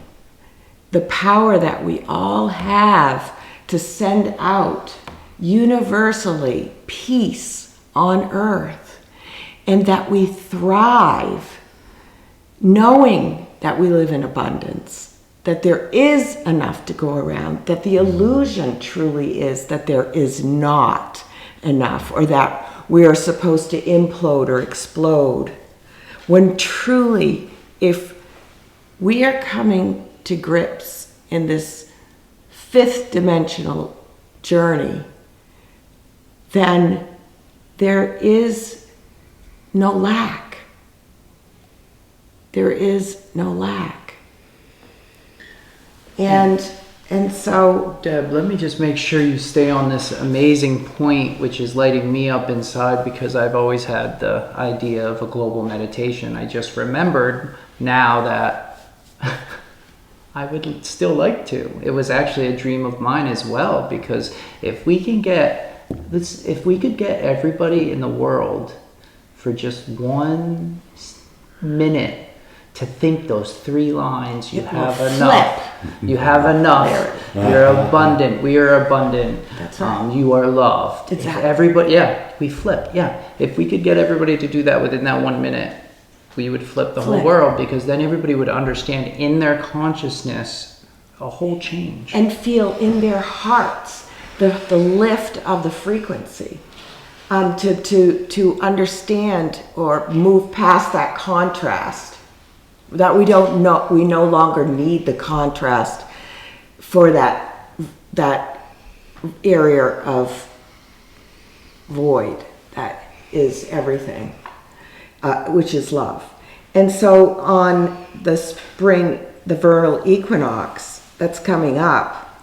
the power that we all have to send out universally peace on earth, and that we thrive knowing that we live in abundance, that there is enough to go around, that the illusion truly is that there is not enough, or that we are supposed to implode or explode, when truly, if we are coming to grips in this fifth dimensional journey, then there is no lack. There is no lack. And so, Deb, let me just make sure you stay on this amazing point, which is lighting me up inside, because I've always had the idea of a global meditation. I just remembered now that I would still like to. It was actually a dream of mine as well, because if we could get everybody in the world for just 1 minute to think those 3 lines, you have enough. You have enough. You're abundant. We are abundant. That's right. You are loved. Exactly. If everybody, we flip. If we could get everybody to do that within that 1 minute, we would flip the whole world, because then everybody would understand in their consciousness a whole change. And feel in their hearts the lift of the frequency. To understand or move past that contrast, that we no longer need the contrast for that area of void that is everything. which is love. And so on the vernal equinox that's coming up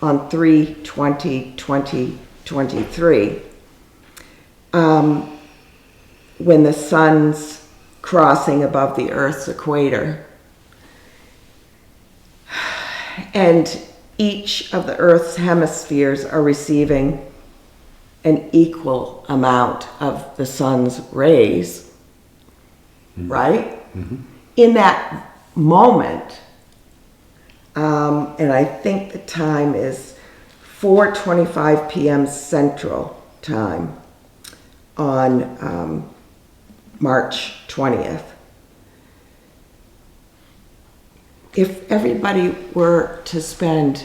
on 3/20/2023, when the sun's crossing above the Earth's equator, and each of the Earth's hemispheres are receiving an equal amount of the sun's rays, right? In that moment, and I think the time is 4:25 p.m. Central Time on March 20th. If everybody were to spend,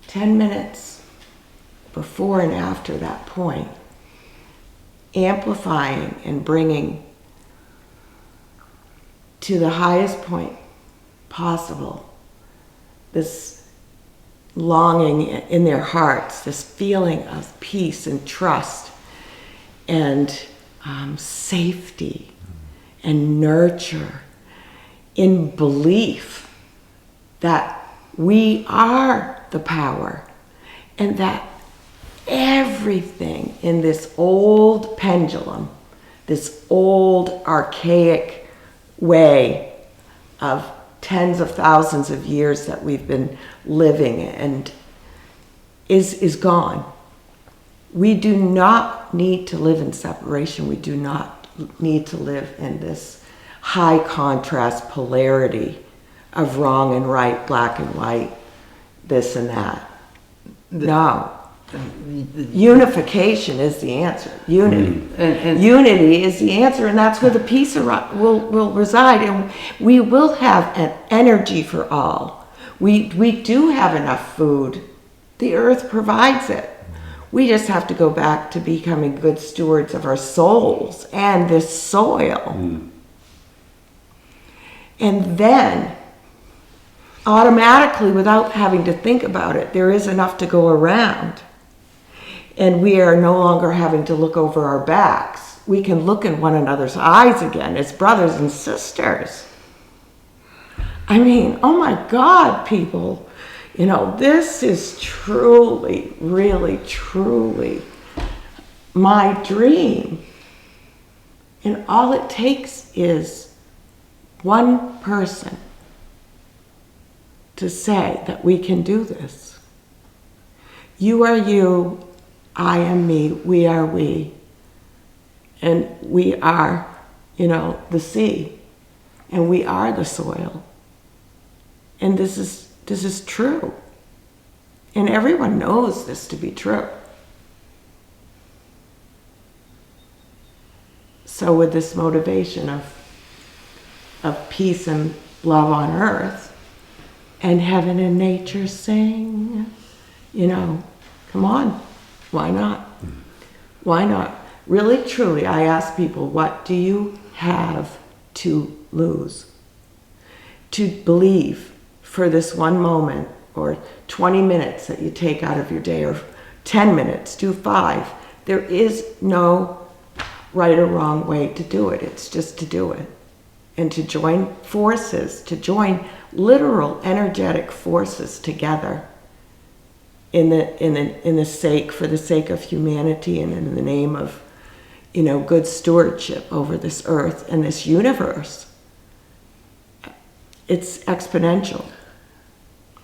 10 minutes before and after that point, amplifying and bringing to the highest point possible this longing in their hearts, this feeling of peace and trust and safety and nurture, in belief that we are the power and that everything in this old pendulum, this old archaic way of tens of thousands of years that we've been living and is gone. We do not need to live in separation. We do not need to live in this high contrast polarity of wrong and right, black and white, this and that. No. Unification is the answer. Unity. Unity is the answer, and that's where the peace will reside, and we will have an energy for all. We do have enough food. The earth provides it. We just have to go back to becoming good stewards of our souls and this soil. And then, automatically, without having to think about it, there is enough to go around. And we are no longer having to look over our backs. We can look in one another's eyes again as brothers and sisters. I mean, oh my God, people. This is truly, really, truly my dream. And all it takes is one person to say that we can do this. You are you, I am me, we are we. And we are, the sea. And we are the soil. And this is true. And everyone knows this to be true. So with this motivation of peace and love on earth, and heaven and nature sing, come on, why not? Why not? Really, truly, I ask people, what do you have to lose? To believe for this one moment, or 20 minutes that you take out of your day, or 10 minutes, do 5. There is no right or wrong way to do it. It's just to do it. And to join forces, to join literal energetic forces together for the sake of humanity, and in the name of, good stewardship over this earth and this universe. It's exponential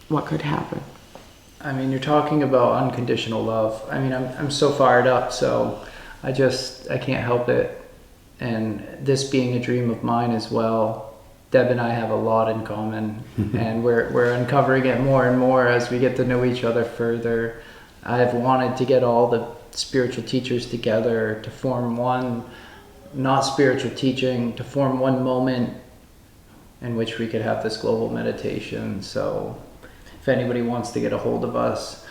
what could happen. I mean, you're talking about unconditional love. I mean, I'm so fired up, so I can't help it. And this being a dream of mine as well, Deb and I have a lot in common, and we're uncovering it more and more as we get to know each other further. I've wanted to get all the spiritual teachers together to form one, not spiritual teaching, to form one moment in which we could have this global meditation. So if anybody wants to get a hold of us,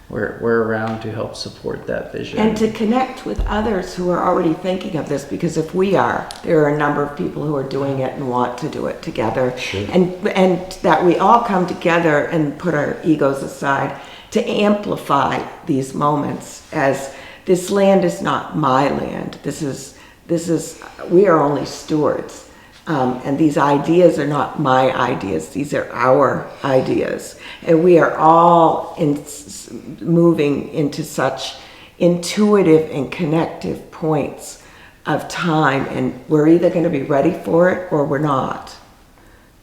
we're around to help support that vision. And to connect with others who are already thinking of this, because if we are, there are a number of people who are doing it and want to do it together. Sure. And that we all come together and put our egos aside to amplify these moments as this land is not my land. We are only stewards. And these ideas are not my ideas. These are our ideas. And we are all moving into such intuitive and connective points of time. And we're either going to be ready for it or we're not.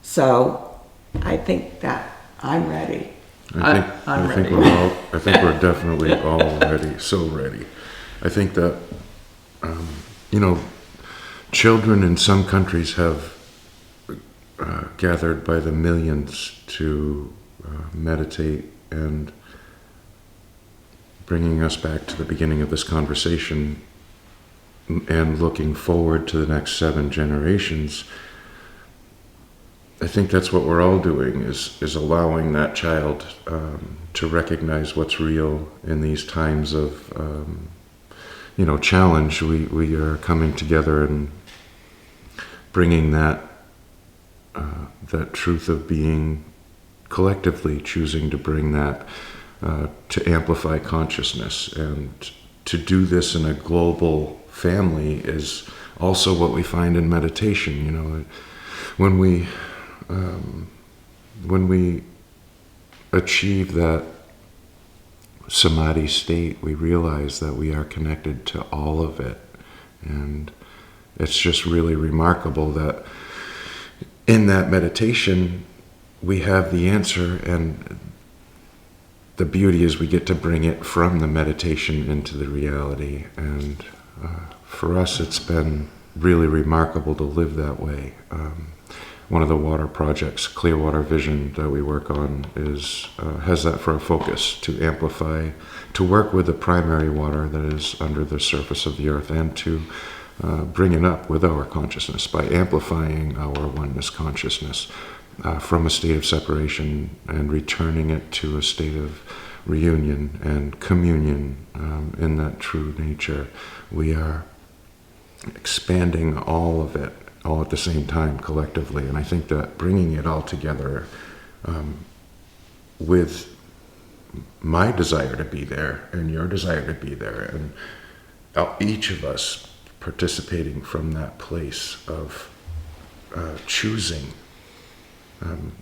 So I think that I'm ready. I'm I think ready. I think we're definitely all ready. So ready. I think that, children in some countries have gathered by the millions to meditate, and bringing us back to the beginning of this conversation and looking forward to the next 7 generations. I think that's what we're all doing, is allowing that child to recognize what's real in these times of challenge. We are coming together and bringing that truth of being, collectively choosing to bring that to amplify consciousness, and to do this in a global family is also what we find in meditation. When we achieve that samadhi state, we realize that we are connected to all of it. And it's just really remarkable that in that meditation, we have the answer, and the beauty is we get to bring it from the meditation into the reality. And for us, it's been really remarkable to live that way. One of the water projects, Clearwater Vision, that we work on has that for a focus, to amplify, to work with the primary water that is under the surface of the earth, and to bring it up with our consciousness by amplifying our oneness consciousness from a state of separation and returning it to a state of reunion and communion in that true nature. We are expanding all of it all at the same time collectively, and I think that bringing it all together with my desire to be there and your desire to be there, and each of us participating from that place of choosing.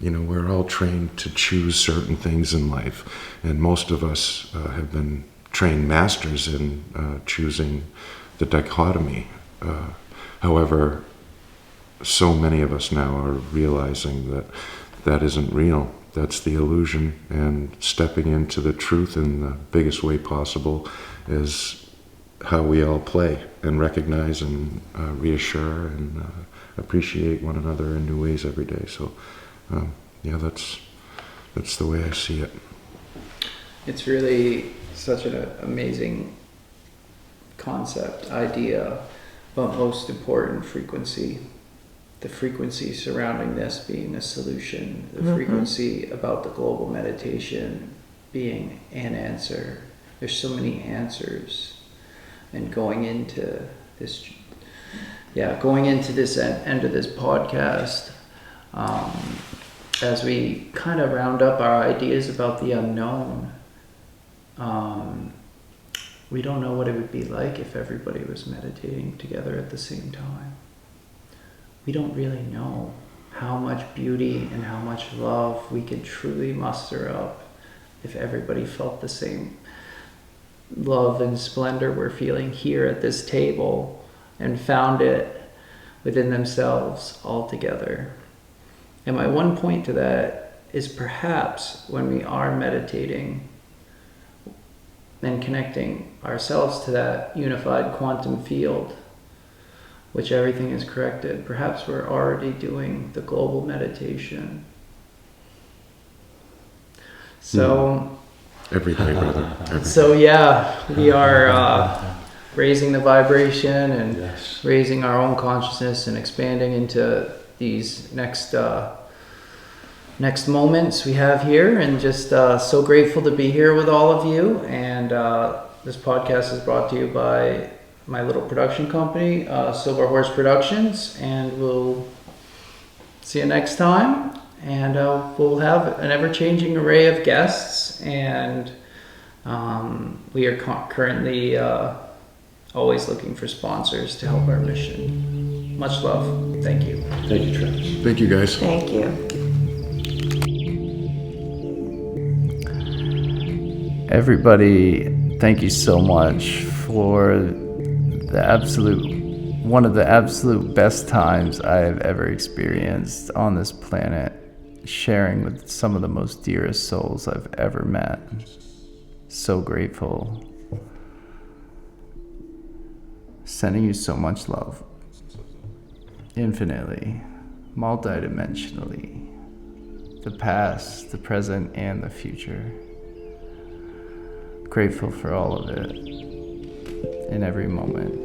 We're all trained to choose certain things in life, and most of us have been trained masters in choosing the dichotomy. However, so many of us now are realizing that that isn't real. That's the illusion, and stepping into the truth in the biggest way possible is how we all play and recognize and reassure and appreciate one another in new ways every day. So, that's the way I see it. It's really such an amazing concept, idea, but most important, frequency. The frequency surrounding this being a solution, the frequency about the global meditation being an answer. There's so many answers, and going into this end of this podcast, as we kind of round up our ideas about the unknown, we don't know what it would be like if everybody was meditating together at the same time. We don't really know how much beauty and how much love we could truly muster up if everybody felt the same love and splendor we're feeling here at this table, and found it within themselves all together. And my one point to that is, perhaps when we are meditating and connecting ourselves to that unified quantum field, which everything is corrected, perhaps we're already doing the global meditation. So, Every day, brother. Every day. so we are raising the vibration and raising our own consciousness and expanding into these next moments we have here, and just so grateful to be here with all of you. And this podcast is brought to you by my little production company, Silver Horse Productions, and we'll see you next time. And we'll have an ever-changing array of guests, and We are currently always looking for sponsors to help our mission. Much love. Thank you. Thank you, Travis. Thank you, guys. Thank you. Everybody, thank you so much for one of the absolute best times I have ever experienced on this planet, sharing with some of the most dearest souls I've ever met. So grateful. Sending you so much love. Infinitely, multidimensionally. The past, the present, and the future. Grateful for all of it in every moment.